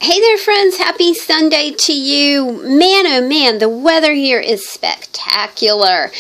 Hey there, friends. Happy Sunday to you. Man, oh man, the weather here is spectacular.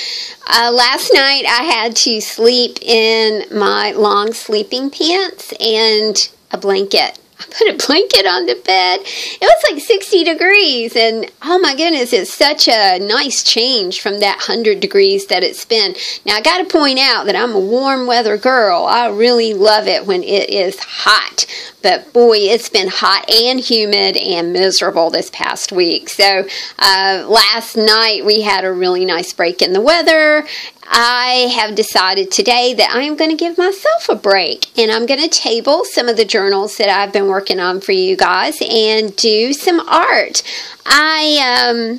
Last night I had to sleep in my long sleeping pants and a blanket. I put a blanket on the bed. It was like 60 degrees, and oh my goodness, it's such a nice change from that 100 degrees that it's been. Now, I got to point out that I'm a warm weather girl. I really love it when it is hot, but boy, it's been hot and humid and miserable this past week. So last night we had a really nice break in the weather. I have decided today that I am going to give myself a break, and I'm going to table some of the journals that I've been working on for you guys and do some art. I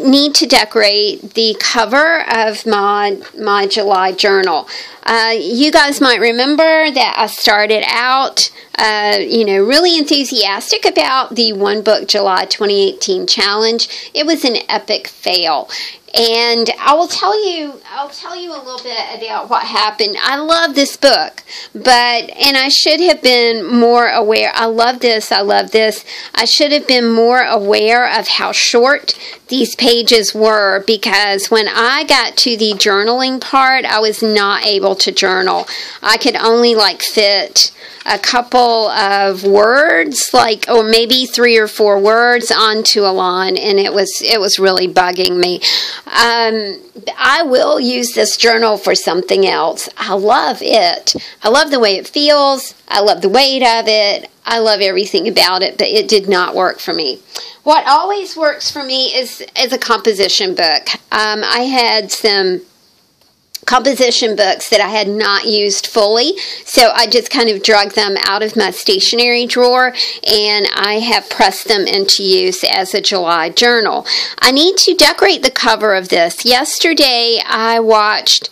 need to decorate the cover of my July journal. You guys might remember that I started out, really enthusiastic about the One Book July 2018 challenge. It was an epic fail. And I'll tell you a little bit about what happened. I love this book, and I should have been more aware. I love this. I should have been more aware of how short these pages were, because when I got to the journaling part, I was not able to journal. I could only fit a couple of words, or maybe 3 or 4 words onto a line, and it was really bugging me. I will use this journal for something else. I love it. I love the way it feels. I love the weight of it. I love everything about it, but it did not work for me. What always works for me is a composition book. I had some composition books that I had not used fully, so I just kind of drug them out of my stationery drawer, and I have pressed them into use as a July journal. I need to decorate the cover of this. Yesterday I watched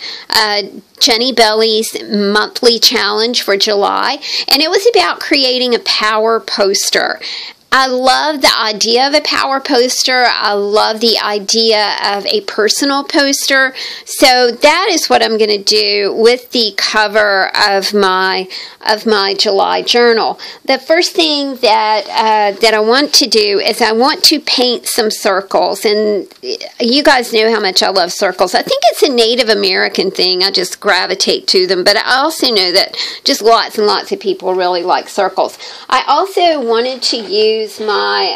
Jennibellie's monthly challenge for July, and it was about creating a power poster. I love the idea of a power poster. I love the idea of a personal poster. So that is what I'm going to do with the cover of my July journal. The first thing that I want to do is I want to paint some circles, and you guys know how much I love circles. I think it's a Native American thing. I just gravitate to them, but I also know that just lots and lots of people really like circles. I also wanted to use my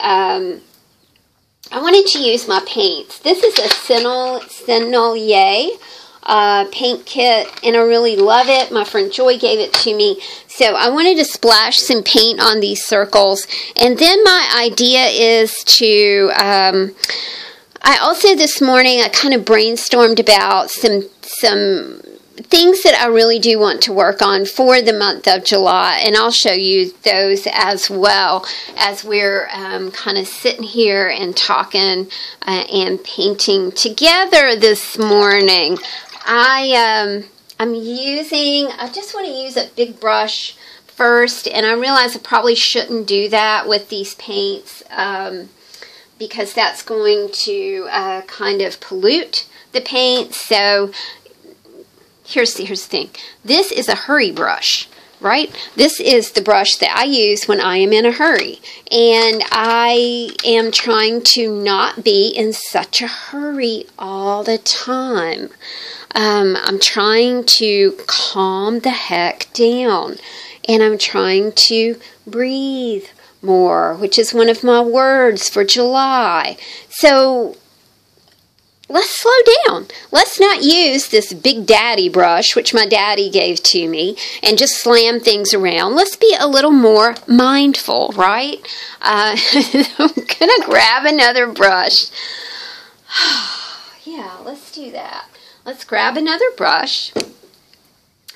paints. This is a Sennelier paint kit, and I really love it. My friend Joy gave it to me, so I wanted to splash some paint on these circles. And then my idea is to I also this morning I kind of brainstormed about some things that I really do want to work on for the month of July, and I'll show you those as well as we're kind of sitting here and talking and painting together this morning. I just want to use a big brush first, and I realize I probably shouldn't do that with these paints because that's going to kind of pollute the paint. So Here's the thing. This is a hurry brush, right? This is the brush that I use when I am in a hurry. And I am trying to not be in such a hurry all the time. I'm trying to calm the heck down. And I'm trying to breathe more, which is one of my words for July. So let's slow down. Let's not use this Big Daddy brush, which my daddy gave to me, and just slam things around. Let's be a little more mindful, right? I'm going to grab another brush. Yeah, let's do that. Let's grab another brush.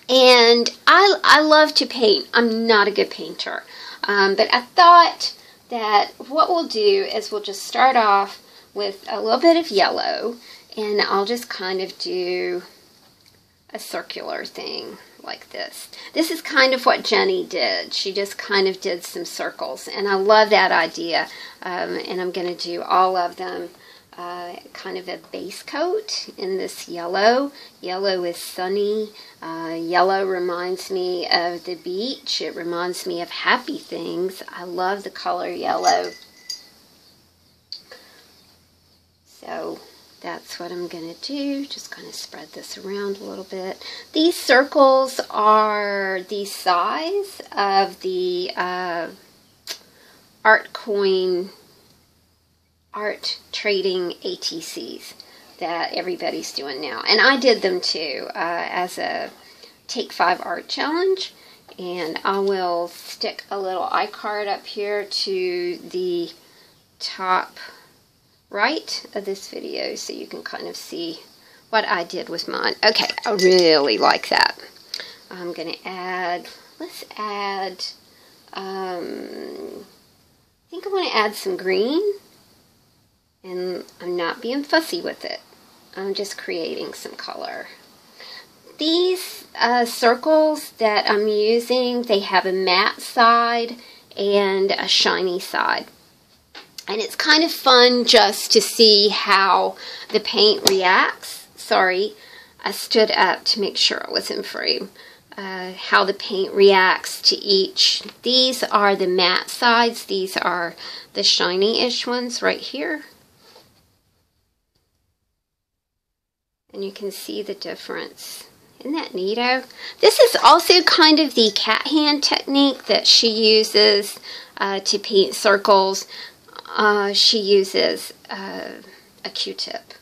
And I love to paint. I'm not a good painter. But I thought that what we'll do is we'll just start off with a little bit of yellow, and I'll just kind of do a circular thing like this. This is kind of what Jenny did. She just kind of did some circles, and I love that idea, and I'm going to do all of them kind of a base coat in this yellow. Yellow is sunny. Yellow reminds me of the beach. It reminds me of happy things. I love the color yellow. So that's what I'm going to do. Just kind of spread this around a little bit. These circles are the size of the art trading ATCs that everybody's doing now. And I did them too as a Take 5 art challenge. And I will stick a little iCard up here to the top right of this video so you can kind of see what I did with mine. Okay, I really like that. I'm going to add, let's add, I think I want to add some green. And I'm not being fussy with it. I'm just creating some color. These circles that I'm using, they have a matte side and a shiny side. And it's kind of fun just to see how the paint reacts. Sorry, I stood up to make sure I was in frame. How the paint reacts to each. These are the matte sides. These are the shiny-ish ones right here. And you can see the difference. Isn't that neato? This is also kind of the cat hand technique that she uses to paint circles. She uses a Q-tip,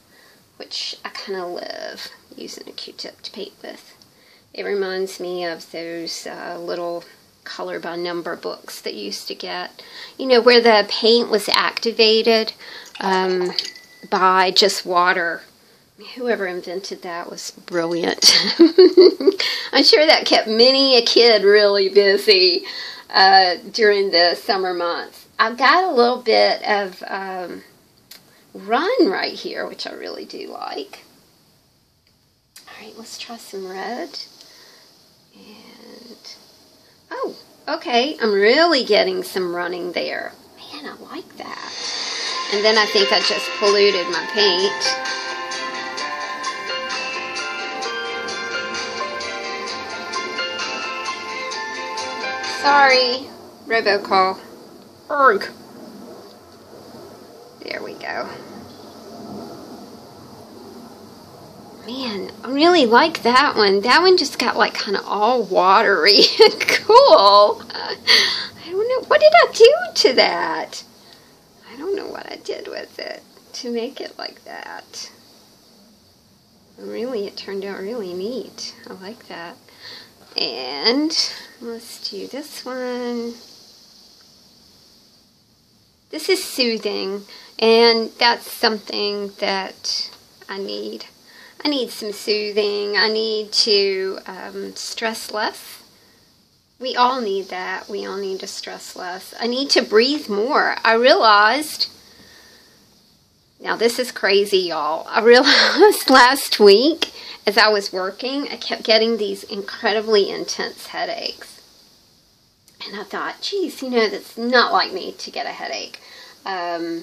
which I kind of love using a Q-tip to paint with. It reminds me of those little color by number books that you used to get. You know, where the paint was activated by just water. Whoever invented that was brilliant. I'm sure that kept many a kid really busy during the summer months. I've got a little bit of run right here, which I really do like. Alright, let's try some red. And, oh, okay, I'm really getting some running there. Man, I like that. And then I think I just polluted my paint. Sorry, robocall. Erg. There we go. Man, I really like that one. That one just got like kind of all watery. Cool. I don't know. What did I do to that? I don't know what I did with it to make it like that. Really, it turned out really neat. I like that. And let's do this one. This is soothing, and that's something that I need. I need some soothing. I need to stress less. We all need that. We all need to stress less. I need to breathe more. I realized, now this is crazy, y'all. I realized last week as I was working, I kept getting these incredibly intense headaches. And I thought, geez, you know, that's not like me to get a headache. I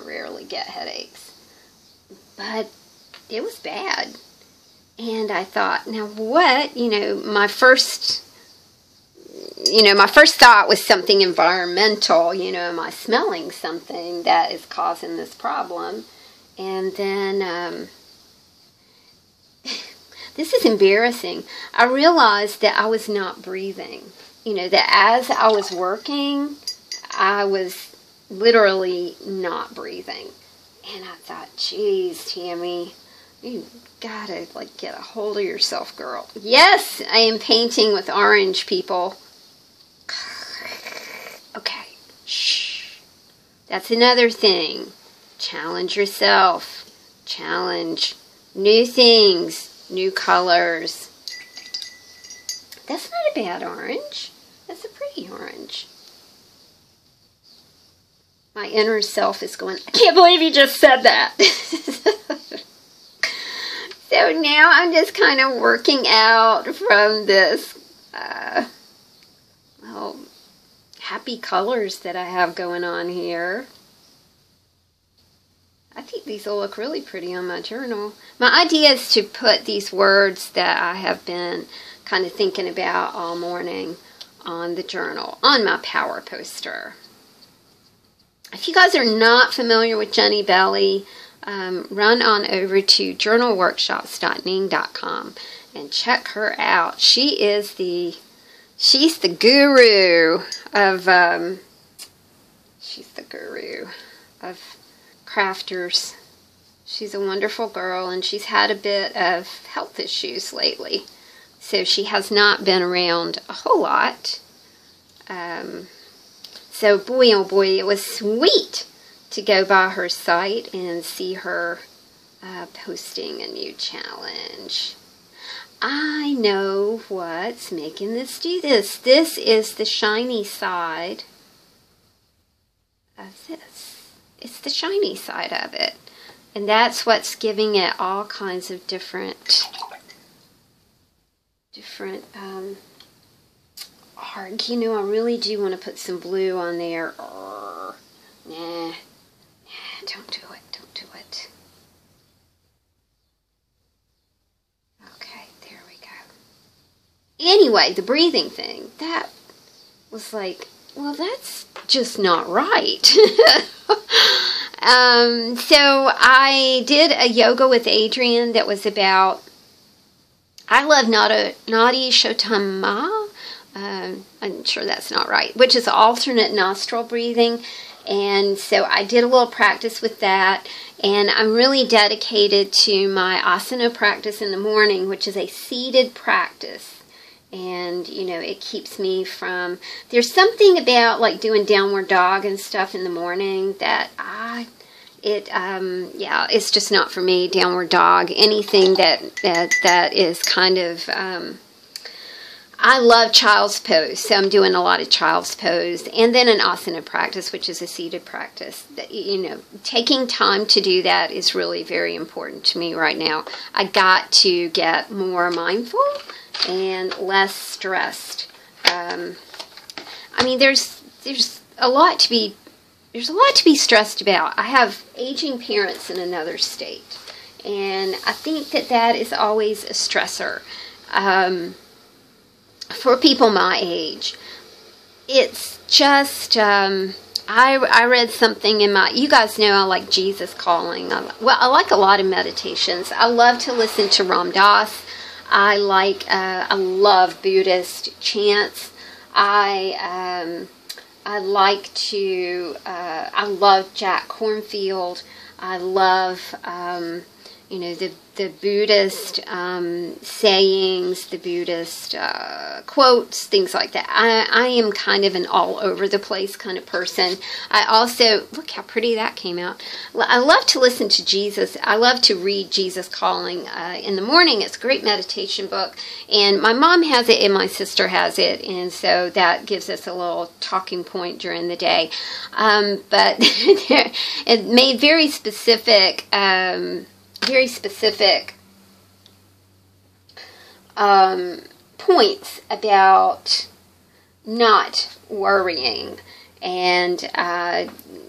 rarely get headaches. But it was bad. And I thought, now what? You know, my first thought was something environmental. You know, am I smelling something that is causing this problem? And then, this is embarrassing. I realized that I was not breathing. You know, that as I was working, I was literally not breathing. And I thought, geez, Tammy, you gotta, like, get a hold of yourself, girl. Yes, I am painting with orange, people. Okay, shh. That's another thing. Challenge yourself. Challenge new things, new colors. That's not a bad orange. That's a pretty orange. My inner self is going, I can't believe you just said that. So now I'm just kind of working out from this, well, happy colors that I have going on here. I think these will look really pretty on my journal. My idea is to put these words that I have been kind of thinking about all morning on the journal, on my power poster. If you guys are not familiar with Jennibellie, run on over to journalworkshops.ning.com and check her out. She's the guru of crafters. She's a wonderful girl, and she's had a bit of health issues lately, so she has not been around a whole lot. So boy, oh boy, it was sweet to go by her site and see her posting a new challenge. I know what's making this do this. This is the shiny side of this. It's the shiny side of it. And that's what's giving it all kinds of different arg. You know, I really do want to put some blue on there. Nah, don't do it. Don't do it. Okay, there we go. Anyway, the breathing thing, that was like, well, that's just not right. So I did a yoga with Adrian that was about, I love Nadi Shotama. I'm sure that's not right, which is alternate nostril breathing. And so I did a little practice with that, and I'm really dedicated to my asana practice in the morning, which is a seated practice. And, you know, it keeps me from, there's something about like doing downward dog and stuff in the morning that it's just not for me. Downward dog, anything that is kind of, I love child's pose, so I'm doing a lot of child's pose, and then an asana practice, which is a seated practice. You know, taking time to do that is really very important to me right now. I got to get more mindful and less stressed. I mean, there's a lot to be stressed about. I have aging parents in another state, and I think that is always a stressor. For people my age, it's just, I read something in my, you guys know I like Jesus Calling. I like a lot of meditations. I love to listen to Ram Dass. I love Buddhist chants. I love Jack Kornfield. I love, you know, the Buddhist sayings, the Buddhist quotes, things like that. I am kind of an all over the place kind of person. I also, look how pretty that came out. I love to listen to Jesus. I love to read Jesus Calling in the morning. It's a great meditation book. And my mom has it and my sister has it. And so that gives us a little talking point during the day. But it made very specific points about not worrying, and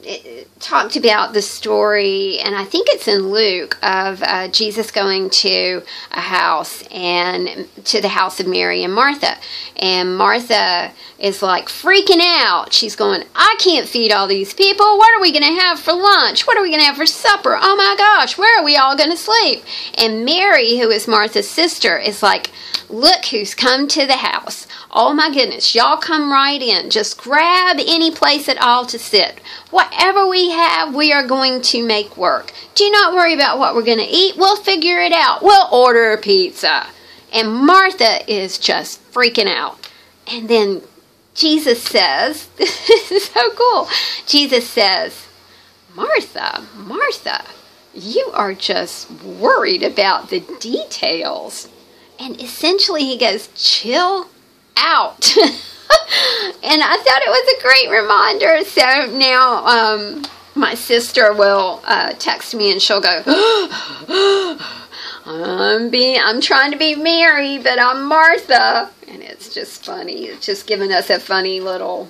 it talked about the story, and I think it's in Luke, of Jesus going to a house, and to the house of Mary and Martha. And Martha is like freaking out. She's going, I can't feed all these people. What are we going to have for lunch? What are we going to have for supper? Oh my gosh, where are we all going to sleep? And Mary, who is Martha's sister, is like, look who's come to the house. Oh my goodness, y'all come right in. Just grab any place at all to sit. Whatever we have, we are going to make work. Do not worry about what we're going to eat. We'll figure it out. We'll order a pizza. And Martha is just freaking out. And then Jesus says, this is so cool. Jesus says, Martha, Martha, you are just worried about the details. And essentially he goes, chill out. And I thought it was a great reminder. So now my sister will text me and she'll go, I'm trying to be Mary, but I'm Martha. And it's just funny. It's just giving us a funny little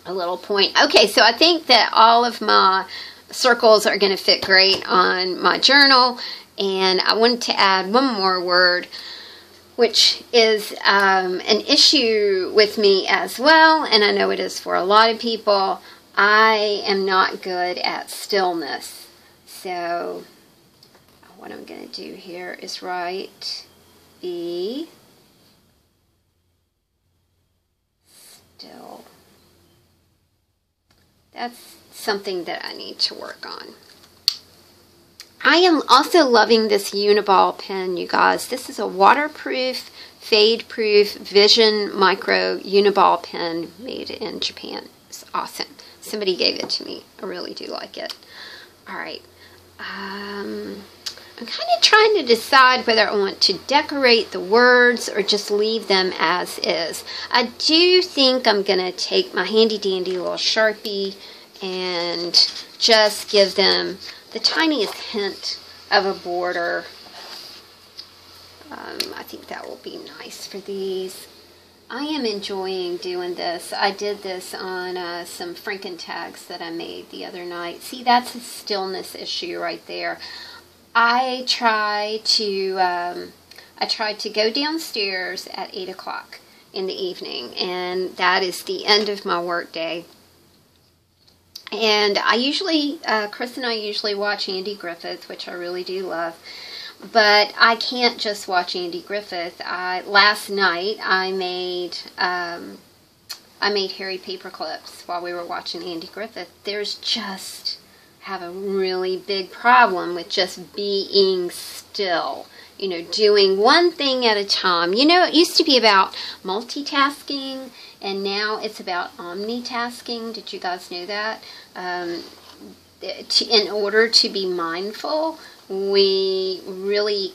point. Okay, so I think that all of my circles are going to fit great on my journal. And I wanted to add one more word, which is an issue with me as well, and I know it is for a lot of people. I am not good at stillness. So what I'm going to do here is write be still. That's something that I need to work on. I am also loving this Uniball pen, you guys. This is a waterproof, fade-proof Vision Micro Uniball pen made in Japan. It's awesome. Somebody gave it to me. I really do like it. All right. I'm kind of trying to decide whether I want to decorate the words or just leave them as is. I do think I'm going to take my handy-dandy little Sharpie and just give them the tiniest hint of a border. I think that will be nice for these. I am enjoying doing this. I did this on some Franken tags that I made the other night. See, that's a stillness issue right there. I tried to go downstairs at 8 o'clock in the evening, and that is the end of my work day. And I usually, Chris and I usually watch Andy Griffith, which I really do love. But I can't just watch Andy Griffith. Last night I made hairy paper clips while we were watching Andy Griffith. There's just have a really big problem with just being still. You know, doing one thing at a time. You know, it used to be about multitasking, and now it's about omnitasking. Did you guys know that? In order to be mindful, we really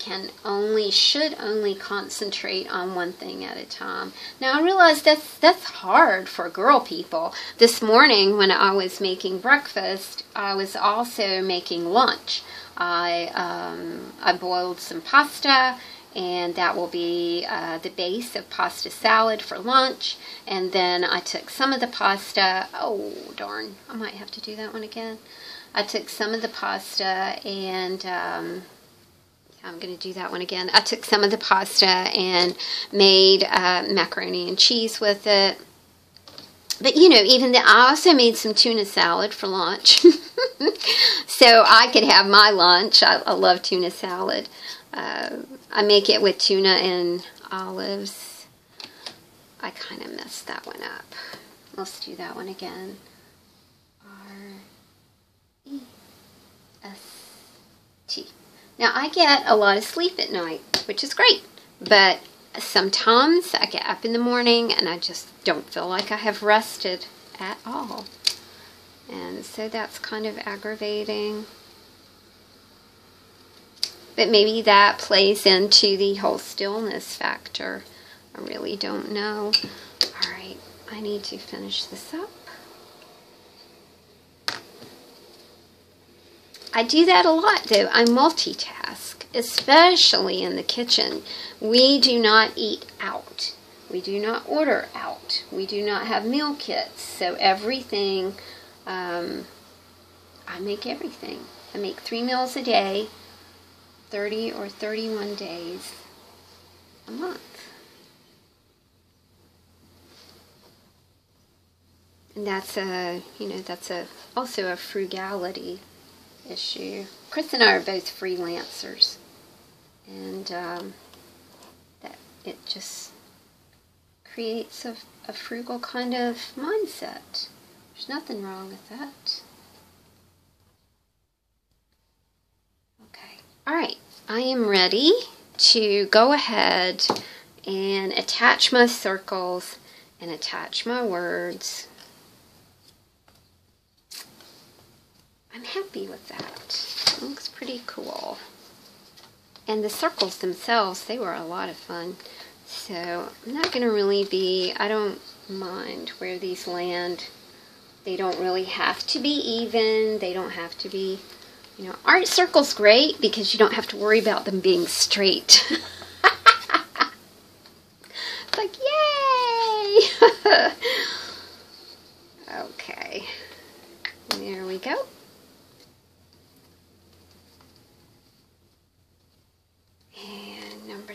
should only concentrate on one thing at a time. Now, I realize that's hard for girl people. This morning when I was making breakfast, I was also making lunch. I boiled some pasta, and that will be the base of pasta salad for lunch. And then I took some of the pasta. Oh, darn. I might have to do that one again. I took some of the pasta and I'm going to do that one again. I took some of the pasta and made macaroni and cheese with it. But, you know, I also made some tuna salad for lunch. So I could have my lunch. I love tuna salad. I make it with tuna and olives. I kind of messed that one up. Let's do that one again. R-E-S-T. Now, I get a lot of sleep at night, which is great. But sometimes I get up in the morning and I just don't feel like I have rested at all. And so that's kind of aggravating. But maybe that plays into the whole stillness factor. I really don't know. Alright, I need to finish this up. I do that a lot though. I multitask, especially in the kitchen. We do not eat out. We do not order out. We do not have meal kits. So everything, I make everything. I make 3 meals a day, 30 or 31 days a month. And that's also a frugality issue. Chris and I are both freelancers, and that it just creates a frugal kind of mindset. There's nothing wrong with that. Okay, all right, I am ready to go ahead and attach my circles and attach my words. I'm happy with that. It looks pretty cool. And the circles themselves, they were a lot of fun. So I'm not going to really I don't mind where these land. They don't really have to be even. They don't have to be, aren't circles great because you don't have to worry about them being straight. It's like, yay! Okay. There we go.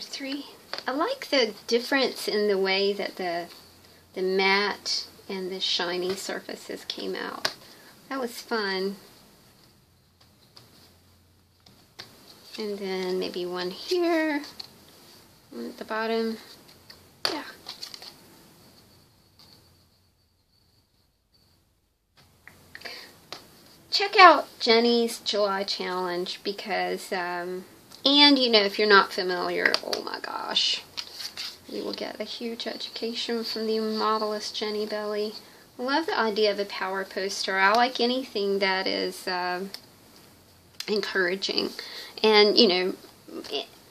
number 3. I like the difference in the way that the matte and the shiny surfaces came out. That was fun. And then maybe one here, one at the bottom. Yeah. Check out Jenny's July challenge because, and you know, if you're not familiar, oh my gosh, you will get a huge education from the modelist Jennibellie. I love the idea of a power poster. I like anything that is encouraging. And, you know,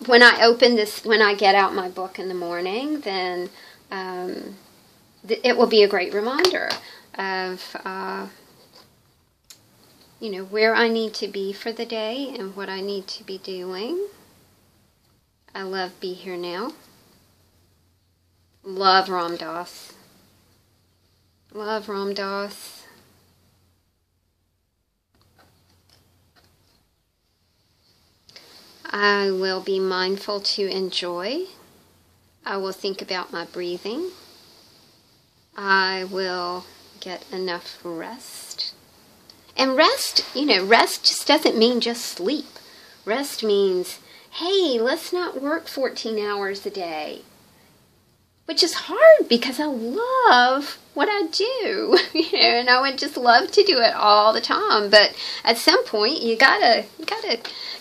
when I open this, when I get out my book in the morning, then it will be a great reminder of, you know, where I need to be for the day and what I need to be doing. I love Be Here Now. Love Ram Dass. Love Ram Dass. I will be mindful to enjoy. I will think about my breathing. I will get enough rest. And rest, you know, rest just doesn't mean just sleep. Rest means, hey, let's not work 14 hours a day. Which is hard because I love what I do, you know, and I would just love to do it all the time. But at some point, you gotta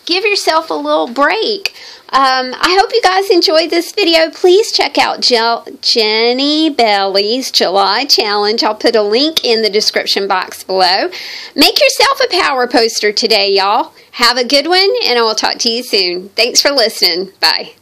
give yourself a little break. I hope you guys enjoyed this video. Please check out Jennibellie's July Challenge. I'll put a link in the description box below. Make yourself a power poster today, y'all. Have a good one, and I will talk to you soon. Thanks for listening. Bye.